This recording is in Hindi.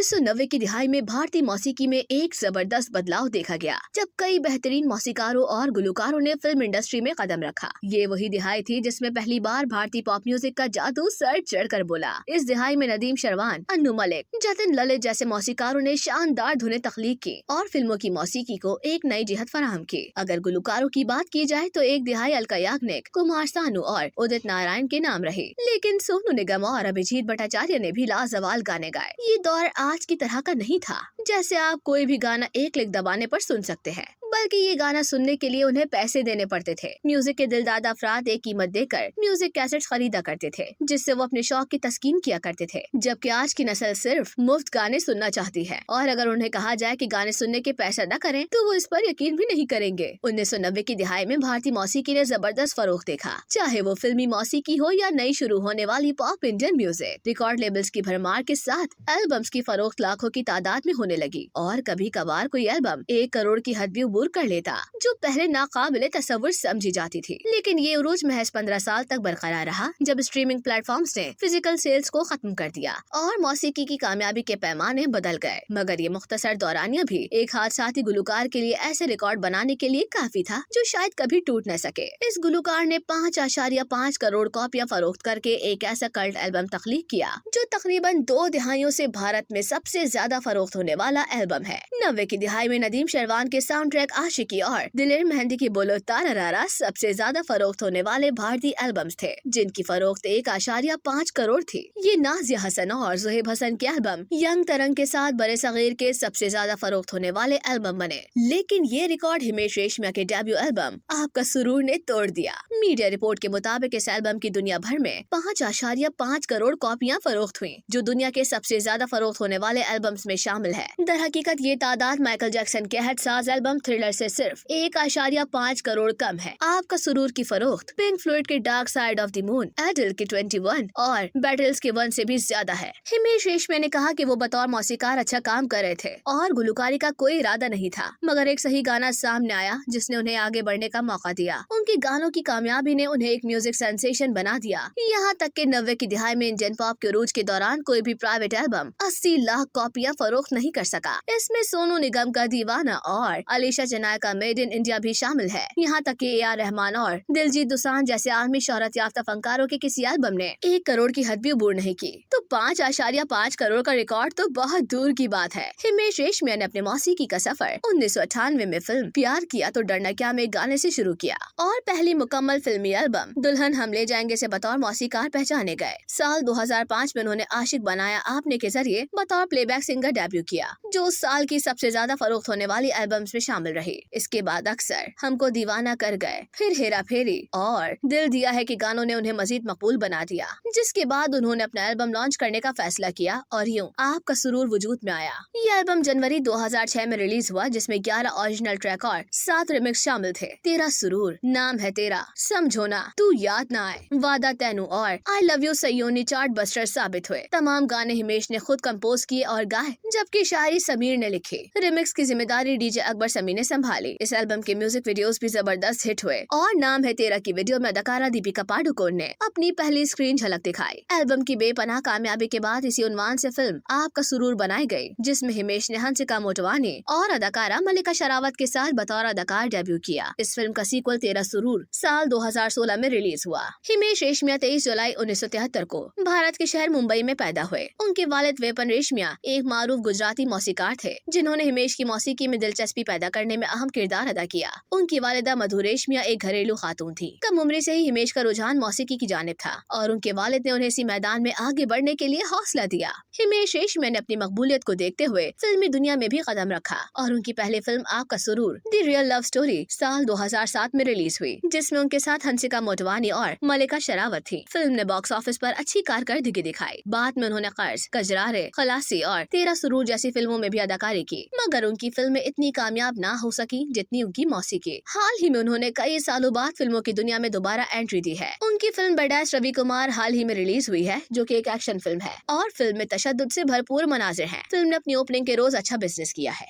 1990 की दिहाई में भारतीय मौसीकी में एक जबरदस्त बदलाव देखा गया, जब कई बेहतरीन मौसीकारों और गुलकारों ने फिल्म इंडस्ट्री में कदम रखा। ये वही दिहाई थी जिसमें पहली बार भारतीय पॉप म्यूजिक का जादू सर चढ़कर बोला। इस दिहाई में नदीम शरवान, अन्नू मलिक, जतिन ललित जैसे मौसीकारों ने शानदार धुनें तख्लीक की और फिल्मों की मौसीकी को एक नई जिहत फराहम की। अगर गुलकारों की बात की जाए तो एक दिहाई अलका याग्निक, कुमार सानू और उदित नारायण के नाम रहे, लेकिन सोनू निगम और अभिजीत भट्टाचार्य ने भी लाजवाब गाने गाए। ये दौर आज की तरह का नहीं था जैसे आप कोई भी गाना एक क्लिक दबाने पर सुन सकते हैं, बल्कि ये गाना सुनने के लिए उन्हें पैसे देने पड़ते थे। म्यूजिक के दिलदादा अफराद एक कीमत देकर म्यूजिक कैसेट्स खरीदा करते थे, जिससे वो अपने शौक की तस्कीन किया करते थे, जबकि आज की नस्ल सिर्फ मुफ्त गाने सुनना चाहती है और अगर उन्हें कहा जाए कि गाने सुनने के पैसा न करें तो वो इस पर यकीन भी नहीं करेंगे। 1990 की दिहाई में भारतीय मौसीकी ने जबरदस्त फरोख देखा, चाहे वो फिल्मी मौसीकी हो या नई शुरू होने वाली pop Indian music. Record labels की भरमार के साथ एल्बम्स की फरोख्त लाखों की तादाद में होने लगी और कभी कभार कोई एल्बम 1 करोड़ की हद भी अबूर कर लेता, जो पहले नाकाबिले तस्वुर समझी जाती थी। लेकिन ये उरूज महज 15 साल तक बरकरार रहा, जब स्ट्रीमिंग प्लेटफॉर्म्स ने फिजिकल सेल्स को खत्म कर दिया और मौसीकी की कामयाबी के पैमाने बदल गए। मगर ये मुख्तसर दौरानिया भी एक हादसाती गुलकार के लिए ऐसे रिकॉर्ड बनाने के लिए काफी था जो शायद कभी टूट न सके। इस गुलकार ने 5.5 करोड़ कॉपियां फरोख्त करके एक ऐसा कल्ट एल्बम तख्लीक किया जो तकरीबन 2 दिहाइयों से भारत में सबसे ज्यादा फरोख्त होने वाला एल्बम है। 90 की दिहाई में नदीम शरवान के साउंड ट्रैक आशिकी और दिलेर मेहंदी की बोलो तारारा सबसे ज्यादा फरोख्त होने वाले भारतीय एल्बम्स थे, जिनकी फरोख्त 1.5 करोड़ थी। ये नाजिया हसन और जुहेब हसन के एल्बम यंग तरंग के साथ बड़े सगीर के सबसे ज्यादा फरोख्त होने वाले एल्बम बने, लेकिन ये रिकॉर्ड हिमेश रेशमिया के डेब्यू एल्बम आपका सुरूर ने तोड़ दिया। मीडिया रिपोर्ट के मुताबिक इस एल्बम की दुनिया भर में 5.5 करोड़ कॉपियां फरोख्त हुई, जो दुनिया के सबसे ज्यादा फरोख्त होने वाले एल्बम्स में शामिल है। दर हकीकत ये तादाद माइकल जैक्सन के हद साज एल्बम थ्रिलर से सिर्फ 1.5 करोड़ कम है। आपका सुरूर की फरोख्त पिंक फ्लोइड के Dark Side of the Moon, Adele के 21 और बैटल्स के 1 से भी ज्यादा है। हिमेश रेशमिया ने कहा कि वो बतौर मौसीकार अच्छा काम कर रहे थे और गुलकारी का कोई इरादा नहीं था, मगर एक सही गाना सामने आया जिसने उन्हें आगे बढ़ने का मौका दिया। उनके गानों की कामयाबी ने उन्हें एक म्यूजिक सेंसेशन बना दिया। यहाँ तक कि 90 की दिहाई में इंडियन पॉप के उरूज के दौरान कोई भी प्राइवेट एल्बम 80 लाख कॉपियां फरोख्त नहीं कर सका। इसमें सोनू निगम का दीवाना और अलीशा चेन्नई का मेड इन इंडिया भी शामिल है। यहाँ तक कि ए.आर. रहमान और दिलजीत दोसांझ जैसे आलमी शोहरत याफ्ता फनकारों के किसी एल्बम ने 1 करोड़ की हद भी अबूर नहीं की, तो 5.5 करोड़ का रिकॉर्ड तो बहुत दूर की बात है। हिमेश रेशमिया ने अपने मौसीकी का सफर 1998 में फिल्म प्यार किया तो डरना क्या में गाने से शुरू किया और पहली मुकम्मल फिल्मी एल्बम दुल्हन हम ले जाएंगे से बतौर मौसीकार पहचाने गए। साल 2005 में उन्होंने आशिक बनाया आपने के जरिए बतौर प्लेबैक सिंगर डेब्यू किया, जो उस साल की सबसे ज्यादा फरोख्त होने वाली एल्बम्स में शामिल रही। इसके बाद अक्सर हमको दीवाना कर गए, फिर हेरा फेरी और दिल दिया है कि गानों ने उन्हें मजीद मकबूल बना दिया, जिसके बाद उन्होंने अपना एल्बम लॉन्च करने का फैसला किया और यूं आपका सुरूर वजूद में आया। ये एल्बम जनवरी 2006 में रिलीज हुआ, जिसमें 11 ओरिजिनल ट्रैक और 7 रिमिक्स शामिल थे। तेरा सुरूर, नाम है तेरा, समझो ना, तू याद ना आए, वादा तैनू और I love you Sayoni chart buster साबित हुए। तमाम गाने हिमेश ने खुद कंपोज किए और गाए, जबकि शायरी समीर ने लिखी। रिमिक्स की जिम्मेदारी डीजे अकबर समी ने संभाली। इस एल्बम के म्यूजिक वीडियोस भी जबरदस्त हिट हुए और नाम है तेरा की वीडियो में अदाकारा दीपिका पादुकोण ने अपनी पहली स्क्रीन झलक दिखाई। एल्बम की बेपनाह कामयाबी के बाद इसी उन्वान से फिल्म आपका सुरूर बनाई गई, जिसमें हिमेश ने हंसिका मोटवानी और अदाकारा मलिका शेरावत के साथ बतौर अदाकार डेब्यू किया। इस फिल्म का सीक्वल तेरा सुरूर साल 2016 में रिलीज हुआ। हिमेश रेशमिया 23 जुलाई 1973 को भारत के शहर मुंबई में पैदा हुए। उनके वालिद वेपन रेशमिया एक मारूफ गुजराती मौसीकार थे, जिन्होंने हिमेश की मौसीकी में दिलचस्पी पैदा करने में अहम किरदार अदा किया। उनकी वालिदा मधु रेशमिया एक घरेलू खातून थी। कम उम्र से ही हिमेश का रुझान मौसीकी की जानिब था और उनके वालिद ने उन्हें इसी मैदान में आगे बढ़ने के लिए हौसला दिया। हिमेश रेशमिया ने अपनी मकबूलियत को देखते हुए फिल्मी दुनिया में भी कदम रखा और उनकी पहली फिल्म आपका सुरूर द रियल लव स्टोरी साल 2007 में रिलीज हुई, जिसमें उनके साथ हंसिका मोटवानी और मलिका शेरावत थी। फिल्म ने बॉक्स ऑफिस पर अच्छी कारकर्दगी दिखाई। बाद में उन्होंने कर्ज, कजरारे, खलासी और तेरा सुरूर जैसी फिल्मों में भी अदाकारी की, मगर उनकी फिल्में इतनी कामयाब ना हो सकी जितनी उनकी मौसीकी। हाल ही में उन्होंने कई सालों बाद फिल्मों की दुनिया में दोबारा एंट्री दी है। उनकी फिल्म बडास रवि कुमार हाल ही में रिलीज हुई है, जो कि एक एक्शन फिल्म है और फिल्म में तशद्दुद से भरपूर मनाजिर हैं। फिल्म ने अपनी ओपनिंग के रोज अच्छा बिजनेस किया है।